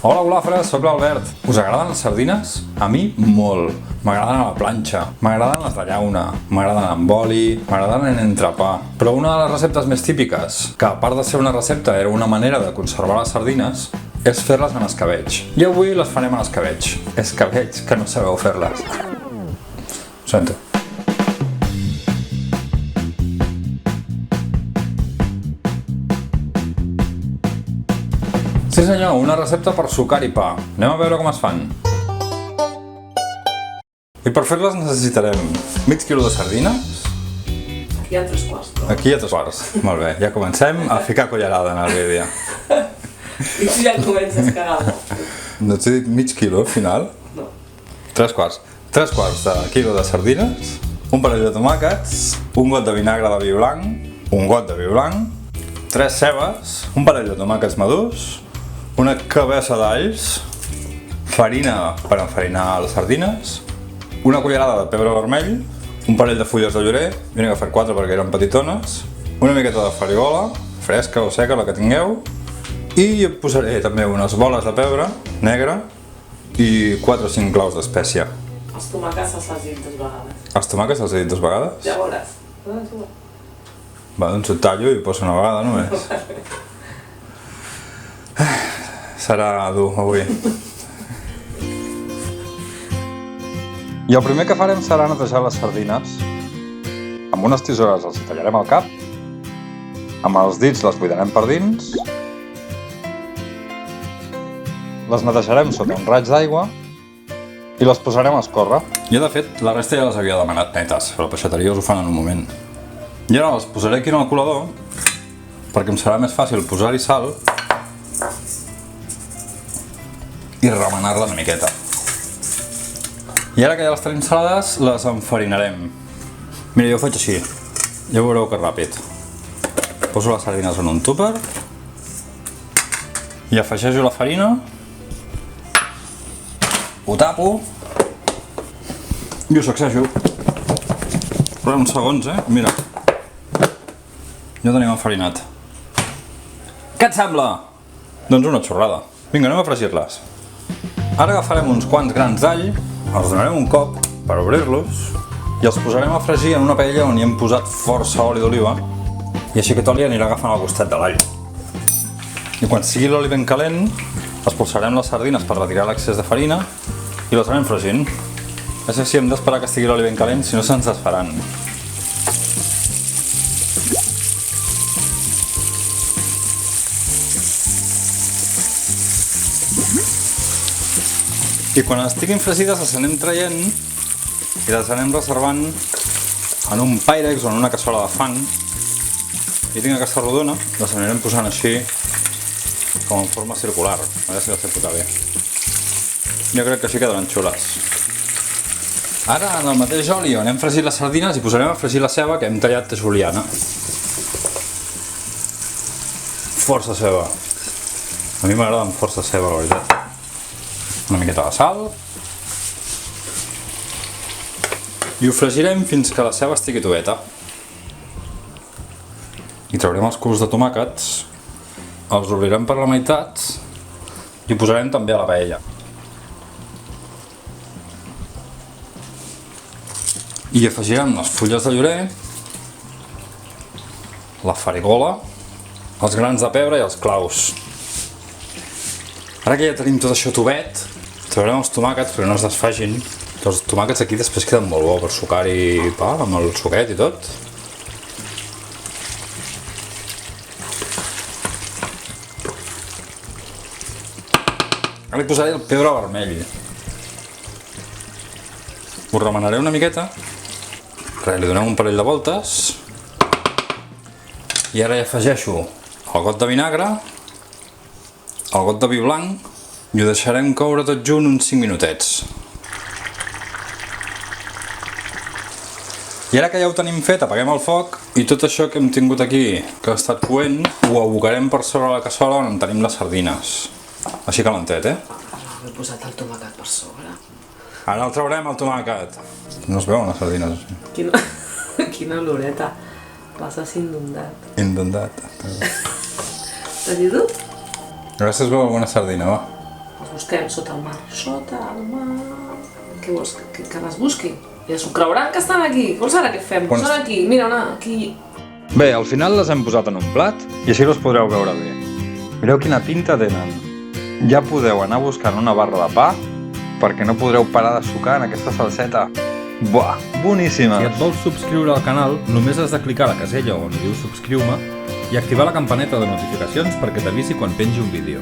Hola golafres, soc l'Albert. Us agraden les sardines? A mi molt. M'agraden a la planxa, m'agraden les de llauna, m'agraden amb oli, m'agraden en entrepà. Però una de les receptes més típiques, que a part de ser una recepta era una manera de conservar les sardines, és fer-les en escabetx. I avui les farem en escabetx. Escabetx que no sabeu fer-les. Ho sento. Sí senyor, una recepta per sucar i pa. Anem a veure com es fan. I per fer-les necessitarem mig quilo de sardines. Aquí hi ha 3 quarts. No? Aquí hi ha 3 quarts. Molt bé, ja comencem a ficar cullerada en el vídeo. I tu ja comences cagant. No t'he dit mig quilo al final? No. 3 quarts. 3 quarts de quilo de sardines, un parell de tomàquets, un got de vinagre de vi blanc, un got de vi blanc, 3 cebes, un parell de tomàquets madurs, una cabeça d'alls, farina per enfarinar les sardines, una cullerada de pebre vermell, un parell de fulles de llorer, jo n'he agafat 4 perquè eren petitones, una miqueta de farigola, fresca o seca, la que tingueu, i hi posaré també unes boles de pebre negre i 4 o 5 claus d'espècia. Els tomàquets se'ls has dit 2 vegades. Els tomàquets els he dit 2 vegades? Ja veuràs. Va, doncs ho tallo i ho poso una vegada només. Serà dur avui. I el primer que farem serà netejar les sardines. Amb unes tisores els tallarem el cap, amb els dits les buidarem per dins, les netejarem sota un raig d'aigua i les posarem a escórrer. Jo de fet la resta ja les havia demanat netes, però la peixateria us ho fan en un moment. I ara les posaré aquí en el colador perquè em serà més fàcil posar-hi sal i remenar-la una miqueta. I ara que ja les tenim salades, les enfarinarem. Mira, jo ho faig així, ja veureu que ràpid. Poso les sardines en un tupper i afegeixo la farina, ho tapo i ho sacsejo. Però uns segons, mira. Ja tenim enfarinat. Què et sembla? Doncs una xorrada. Vinga, anem a fregir-les. Ara agafarem uns quants grans d'all, els donarem un cop per obrir-los i els posarem a fregir en una paella on hi hem posat força oli d'oliva i així aquest oli anirà agafant al costat de l'all. I quan sigui l'oli ben calent, expulsarem les sardines per retirar l'excés de farina i les anem fregint. Això sí, hem d'esperar que estigui l'oli ben calent, si no se'ns desfaran. I quan estiguin fregides les anem traient i les anem reservant en un Pyrex o en una cassola de fang. I tinc aquesta rodona, les anirem posant així com en forma circular, a veure si les he posat bé. Jo crec que així quedaran xules. Ara en el mateix oli on hem fregit les sardines hi posarem a fregir la ceba que hem tallat de juliana. Força ceba. A mi m'agrada amb força ceba, la veritat. Una miqueta de sal i ho fregirem fins que la ceba estigui toveta. I traurem els cubs de tomàquets, els obrirem per la meitat i ho posarem també a la paella. I afegirem les fulles de llorer, la farigola, els grans de pebre i els claus. Ara que ja tenim tot això tovet, traurem els tomàquets perquè no es desfagin. Els tomàquets aquí després queden molt bo per sucar-hi pa, amb el suquet i tot. Ara hi posaré el pebre vermell. Ho remenaré una miqueta, li donem un parell de voltes i ara hi afegeixo el got de vinagre, el got de vi blanc i ho deixarem coure tot junt uns 5 minutets. I ara que ja ho tenim fet, apaguem el foc i tot això que hem tingut aquí, que ha estat coent, ho abocarem per sobre la cassola on tenim les sardines. Així calentet, He posat el tomàquet per sobre. Ara el traurem, el tomàquet. No es veuen les sardines així. Quina oloreta. Passes inundat. Inundat. T'has dit tu? A veure si es veu alguna sardina, va. Els busquem sota el mar. Sota el mar... Què vols? Que les busqui? Ja s'ho creuran que estan aquí. Vols ara què fem? Són aquí, mira, aquí. Bé, al final les hem posat en un plat i així les podreu veure bé. Mireu quina pinta tenen. Ja podeu anar buscant una barra de pa perquè no podreu parar de sucar en aquesta salseta. Buah, boníssima! Si et vols subscriure al canal, només has de clicar a la casella on diu subscriu-me i activar la campaneta de notificacions perquè t'avisi quan pengi un vídeo.